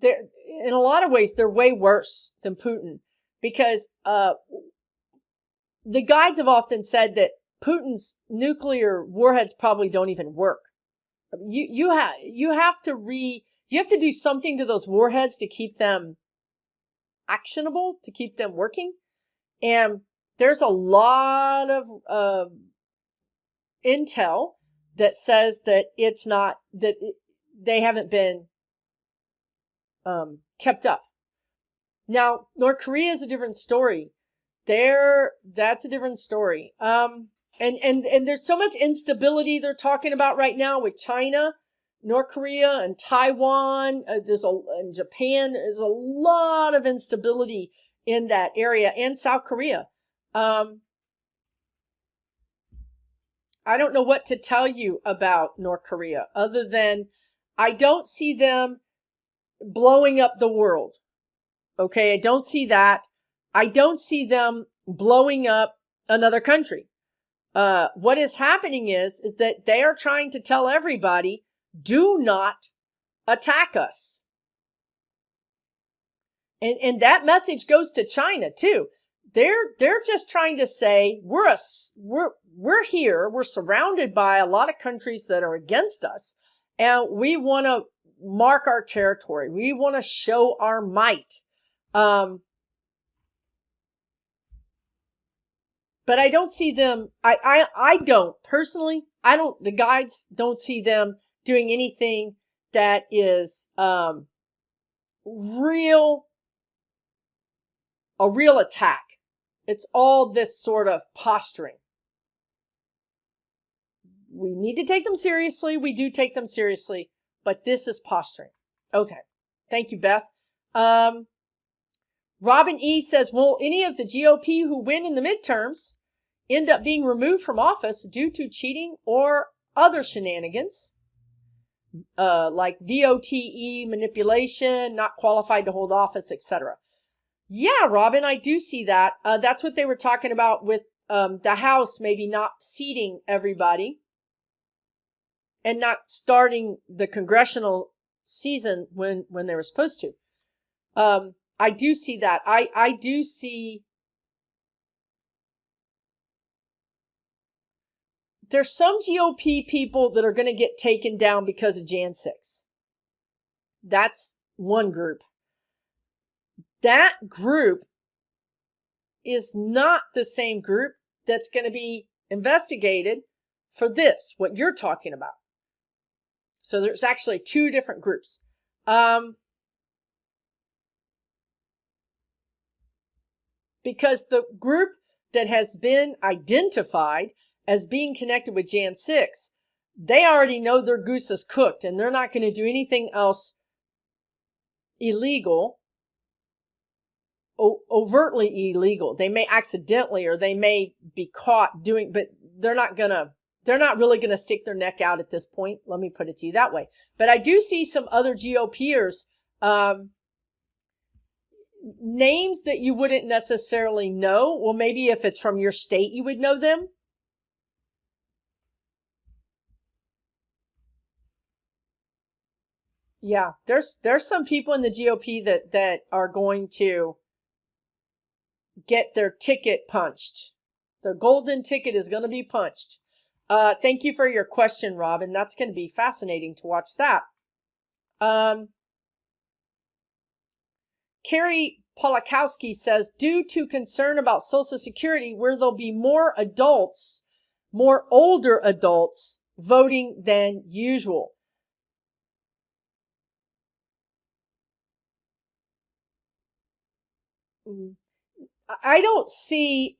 in a lot of ways, they're way worse than Putin, because the guides have often said that Putin's nuclear warheads probably don't even work. You have to do something to those warheads to keep them actionable, to keep them working. And there's a lot of intel that says that it's not, that they haven't been kept up. Now, North Korea is a different story. That's a different story. And there's so much instability they're talking about right now with China, North Korea, and Taiwan. And Japan. There's a lot of instability in that area, and South Korea. I don't know what to tell you about North Korea other than I don't see them blowing up the world. Okay, I don't see that. I don't see them blowing up another country. What is happening is that they are trying to tell everybody, do not attack us. And that message goes to China too. They're just trying to say, we're here, we're surrounded by a lot of countries that are against us, and we want to mark our territory. We want to show our might. But I don't see them, I don't, personally, the guides don't see them doing anything that is, a real attack. It's all this sort of posturing. We need to take them seriously. We do take them seriously, but this is posturing. Okay. Thank you, Beth. Robin E says, will any of the GOP who win in the midterms end up being removed from office due to cheating or other shenanigans, like VOTE manipulation, not qualified to hold office, etc. Yeah, Robin, I do see that. That's what they were talking about with the House maybe not seating everybody and not starting the congressional season when they were supposed to. I do see that. I do see there's some GOP people that are going to get taken down because of Jan 6. That's one group. That group is not the same group that's going to be investigated for this, what you're talking about. So there's actually two different groups. Because the group that has been identified as being connected with Jan 6, they already know their goose is cooked and they're not going to do anything else illegal, overtly illegal. They may accidentally or they may be caught doing, but they're not really going to stick their neck out at this point. Let me put it to you that way. But I do see some other GOPers, names that you wouldn't necessarily know. Well, maybe if it's from your state, you would know them. Yeah, there's some people in the GOP that are going to get their ticket punched. Their golden ticket is going to be punched. Thank you for your question, Robin. That's going to be fascinating to watch that. Carrie Polakowski says, due to concern about Social Security, where there'll be more older adults voting than usual. I don't see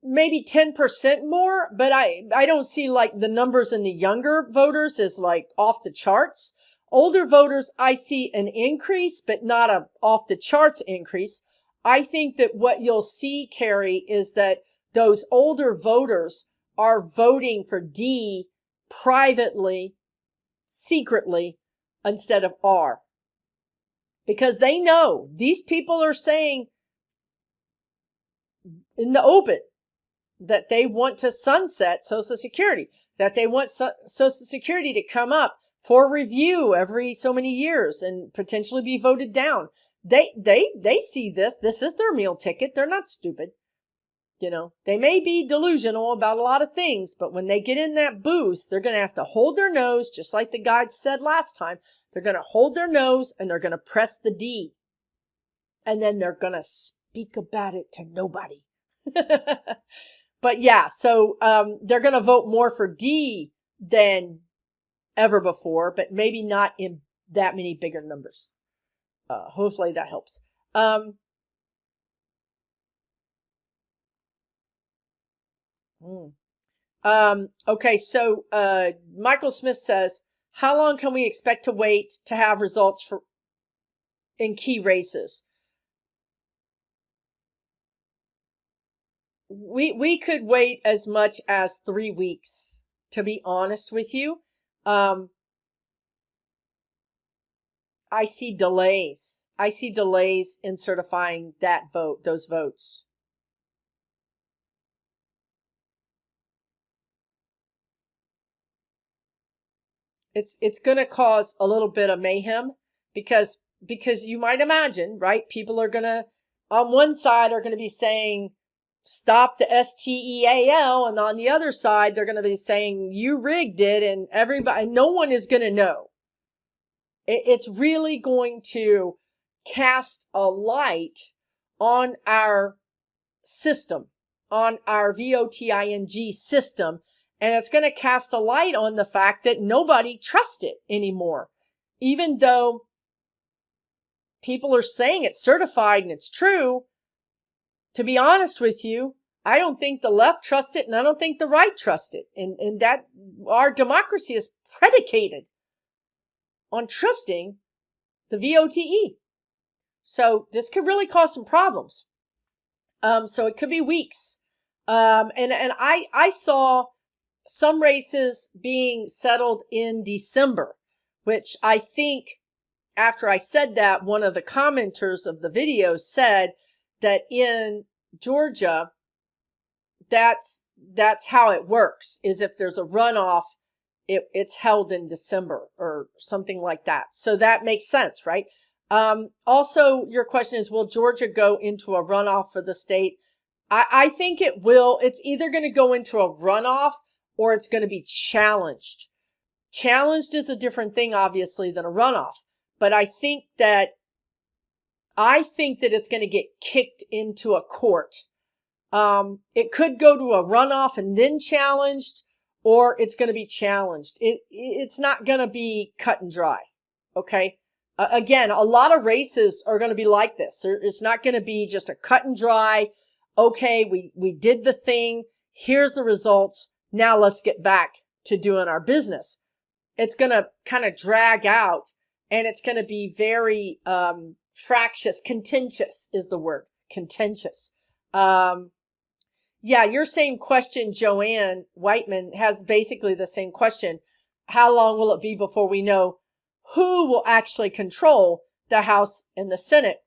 maybe 10% more, but I don't see like the numbers in the younger voters is like off the charts. Older voters, I see an increase, but not a off the charts increase. I think that what you'll see, Carrie, is that those older voters are voting for D privately, secretly, instead of R. Because they know these people are saying in the open that they want to sunset Social Security, that they want Social Security to come up for review every so many years and potentially be voted down. They see this. This is their meal ticket. They're not stupid. You know, they may be delusional about a lot of things, but when they get in that booth, they're going to have to hold their nose, just like the guide said last time. They're going to hold their nose and they're going to press the D. And then they're going to speak about it to nobody. But yeah, so they're going to vote more for D than ever before, but maybe not in that many bigger numbers. Hopefully that helps. Okay, so Michael Smith says, how long can we expect to wait to have results in key races? We could wait as much as 3 weeks, to be honest with you. I see delays. I see delays in certifying those votes. It's going to cause a little bit of mayhem because you might imagine, right? People are going to, on one side, are going to be saying, stop the STEAL. And on the other side, they're going to be saying, you rigged it. And no one is going to know. It's really going to cast a light on our system, on our VOTING system. And it's going to cast a light on the fact that nobody trusts it anymore. Even though people are saying it's certified and it's true, to be honest with you, I don't think the left trusts it and I don't think the right trusts it. And that our democracy is predicated on trusting the VOTE. So this could really cause some problems. So it could be weeks. And I saw some races being settled in December, which I think after I said that, one of the commenters of the video said that in Georgia, that's how it works, is if there's a runoff, it's held in December or something like that. So that makes sense, right? Also, your question is, will Georgia go into a runoff for the state? I think it will. It's either going to go into a runoff or it's going to be challenged. Challenged is a different thing, obviously, than a runoff. But I think that it's going to get kicked into a court. It could go to a runoff and then challenged, or it's going to be challenged. It's not going to be cut and dry. Okay. Again, a lot of races are going to be like this. It's not going to be just a cut and dry. Okay, we did the thing. Here's the results. Now let's get back to doing our business. It's going to kind of drag out, and it's going to be very fractious. Contentious is the word. Contentious. Yeah, your same question, Joanne Whiteman, has basically the same question. How long will it be before we know who will actually control the House and the Senate?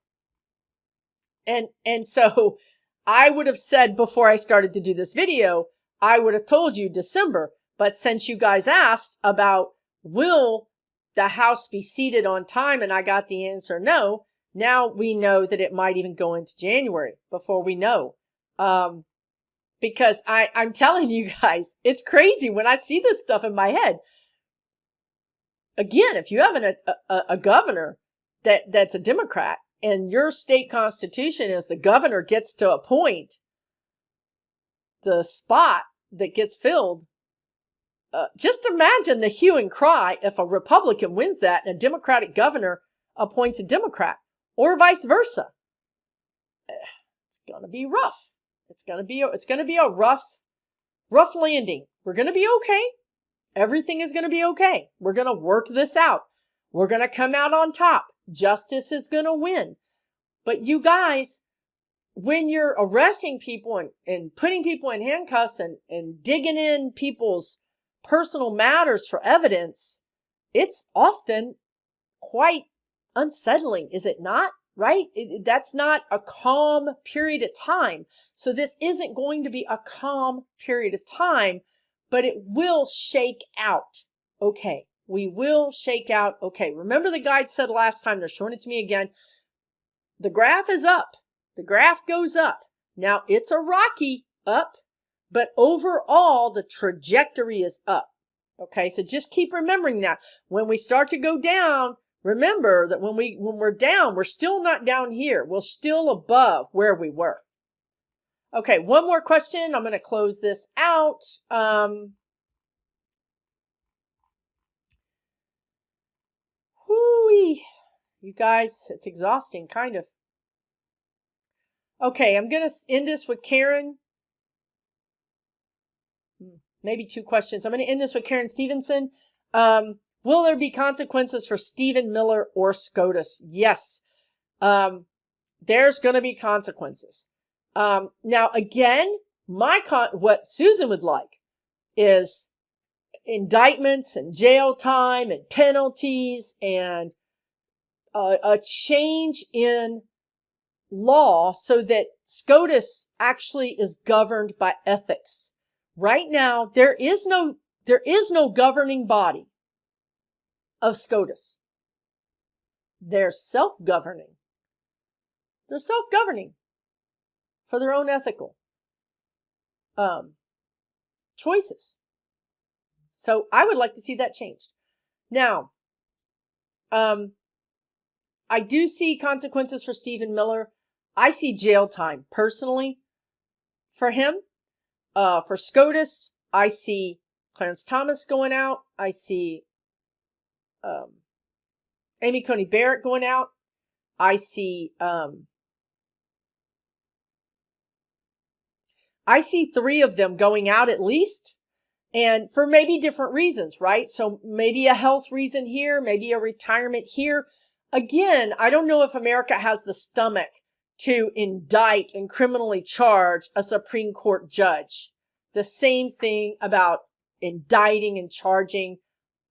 And so I would have said before I started to do this video, I would have told you December. But since you guys asked about will the House be seated on time, and I got the answer no, now we know that it might even go into January before we know. Because I'm telling you guys, it's crazy when I see this stuff in my head. Again, if you have a governor that's a Democrat, and your state constitution is the governor gets to appoint the spot that gets filled, just imagine the hue and cry if a Republican wins that and a Democratic governor appoints a Democrat, or vice versa. It's going to be rough. It's going to be a rough landing. We're going to be okay. Everything is going to be okay. We're going to work this out. We're going to come out on top. Justice is going to win. But you guys, when you're arresting people and putting people in handcuffs and digging in people's personal matters for evidence, it's often quite unsettling, is it not? Right? That's not a calm period of time. So this isn't going to be a calm period of time, but it will shake out. Okay. We will shake out. Okay. Remember the guide said last time, they're showing it to me again. The graph is up. The graph goes up. Now it's a rocky up, but overall the trajectory is up. Okay. So just keep remembering that when we start to go down, remember that when we're down, we're still not down here. We're still above where we were. Okay, one more question. I'm going to close this out. Whoo-wee. You guys, it's exhausting, kind of. Okay, I'm going to end this with Karen. Maybe two questions. I'm going to end this with Karen Stevenson. Will there be consequences for Stephen Miller or SCOTUS? Yes. There's going to be consequences. Now, again, what Susan would like is indictments and jail time and penalties and a change in law so that SCOTUS actually is governed by ethics. Right now, there is no governing body of SCOTUS. They're self-governing. They're self-governing for their own ethical choices. So I would like to see that changed. Now, I do see consequences for Stephen Miller. I see jail time personally for him. For SCOTUS, I see Clarence Thomas going out. I see Amy Coney Barrett going out. I see three of them going out at least, and for maybe different reasons, right? So maybe a health reason here, maybe a retirement here. Again, I don't know if America has the stomach to indict and criminally charge a Supreme Court judge. The same thing about indicting and charging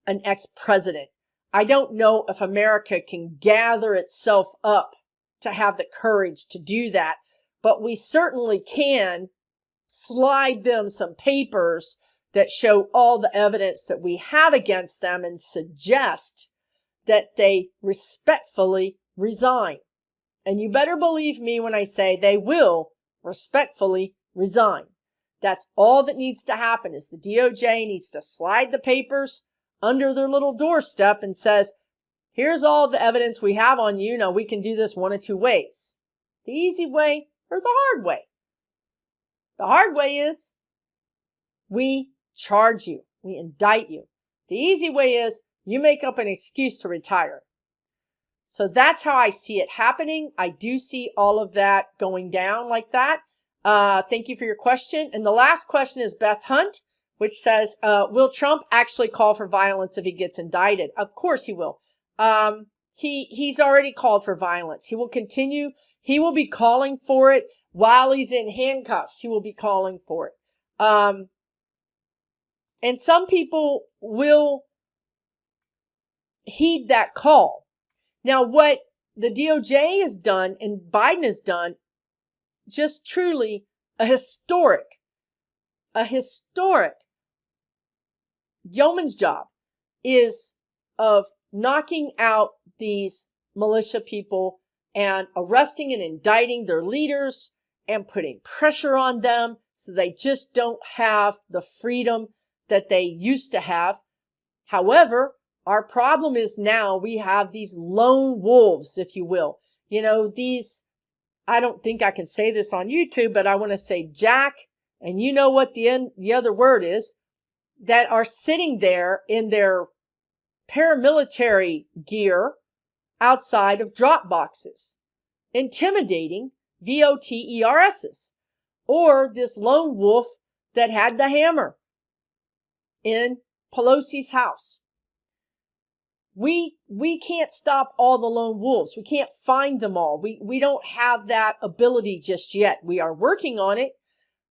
an ex-president. I don't know if America can gather itself up to have the courage to do that, but we certainly can slide them some papers that show all the evidence that we have against them and suggest that they respectfully resign. And you better believe me when I say they will respectfully resign. That's all that needs to happen is the DOJ needs to slide the papers under their little doorstep and says, here's all the evidence we have on you. Now we can do this one of two ways. The easy way or the hard way. The hard way is we charge you. We indict you. The easy way is you make up an excuse to retire. So that's how I see it happening. I do see all of that going down like that. Thank you for your question. And the last question is Beth Hunt, which says, will Trump actually call for violence if he gets indicted? Of course he will. He's already called for violence. He will continue. He will be calling for it while he's in handcuffs. He will be calling for it. And some people will heed that call. Now, what the DOJ has done and Biden has done, just truly a historic yeoman's job is of knocking out these militia people and arresting and indicting their leaders and putting pressure on them so they just don't have the freedom that they used to have. However, our problem is now we have these lone wolves, if you will. You know, these, I don't think I can say this on YouTube, but I want to say Jack, and you know what the other word is, that are sitting there in their paramilitary gear outside of drop boxes, intimidating VOTERSs, or this lone wolf that had the hammer in Pelosi's house. We can't stop all the lone wolves. We can't find them all. We don't have that ability just yet. We are working on it,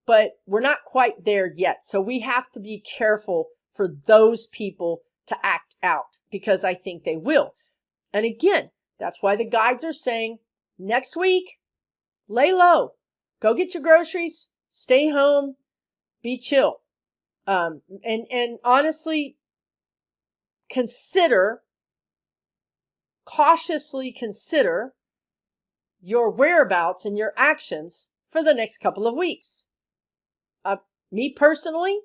but we're not quite there yet. So we have to be careful for those people to act out, because I think they will. And again, that's why the guides are saying next week, lay low, go get your groceries, stay home, be chill. And honestly, cautiously consider your whereabouts and your actions for the next couple of weeks. Me personally,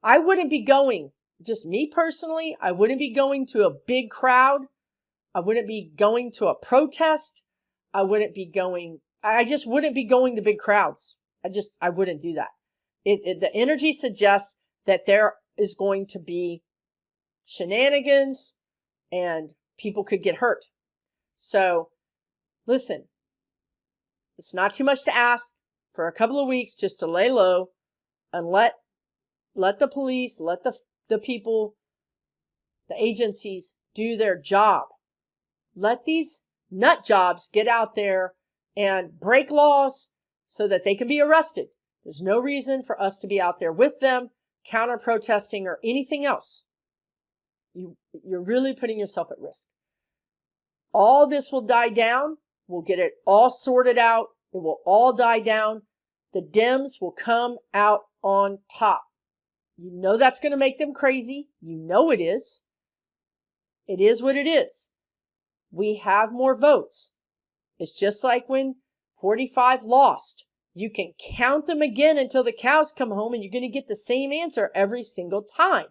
I wouldn't be going, just me personally, I wouldn't be going to a big crowd. I wouldn't be going to a protest. I just wouldn't be going to big crowds. I wouldn't do that. The energy suggests that there is going to be shenanigans and people could get hurt. So listen, it's not too much to ask for a couple of weeks just to lay low and let the police, let the people, the agencies do their job. Let these nut jobs get out there and break laws so that they can be arrested. There's no reason for us to be out there with them, counter-protesting or anything else. You're really putting yourself at risk. All this will die down. We'll get it all sorted out. It will all die down. The Dems will come out on top. You know that's going to make them crazy. You know it is. It is what it is. We have more votes. It's just like when 45 lost. You can count them again until the cows come home and you're going to get the same answer every single time.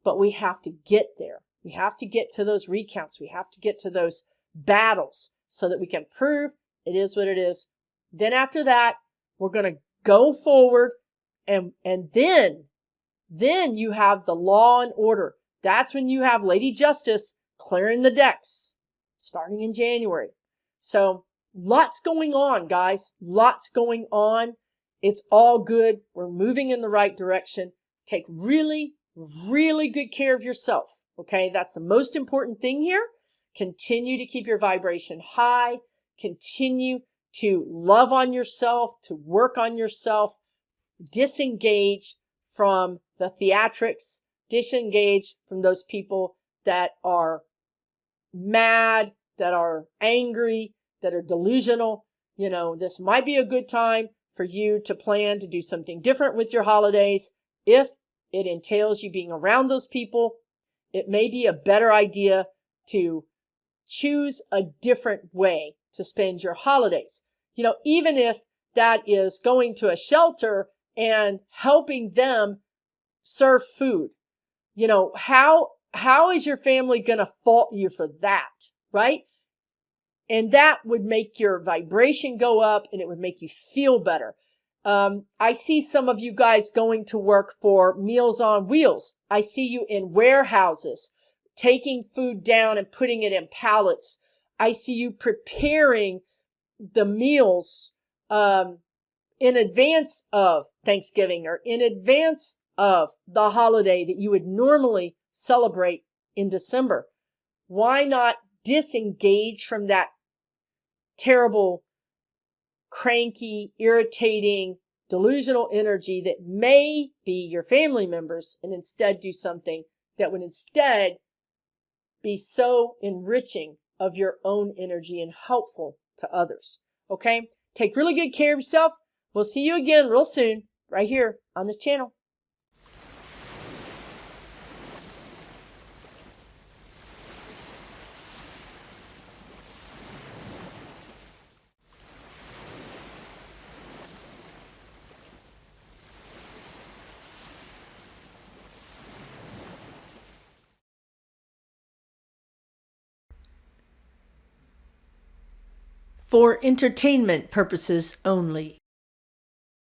But we have to get there. We have to get to those recounts. We have to get to those battles so that we can prove it is what it is. Then after that, we're going to go forward and then you have the law and order. That's when you have Lady Justice clearing the decks starting in January. So lots going on, guys. Lots going on. It's all good. We're moving in the right direction. Take really, really good care of yourself. Okay, that's the most important thing here. Continue to keep your vibration high. Continue to love on yourself, to work on yourself, disengage from the theatrics, disengage from those people that are mad, that are angry, that are delusional. You know, this might be a good time for you to plan to do something different with your holidays. If it entails you being around those people, it may be a better idea to choose a different way to spend your holidays. You know, even if that is going to a shelter and helping them serve food. You know, how is your family going to fault you for that, right? And that would make your vibration go up and it would make you feel better. I see some of you guys going to work for Meals on Wheels. I see you in warehouses, taking food down and putting it in pallets. I see you preparing the meals in advance of Thanksgiving or in advance of the holiday that you would normally celebrate in December. Why not disengage from that terrible, cranky, irritating, delusional energy that may be your family members and instead do something that would instead be so enriching of your own energy and helpful to others. Okay? Take really good care of yourself. We'll see you again real soon right here on this channel. For entertainment purposes only.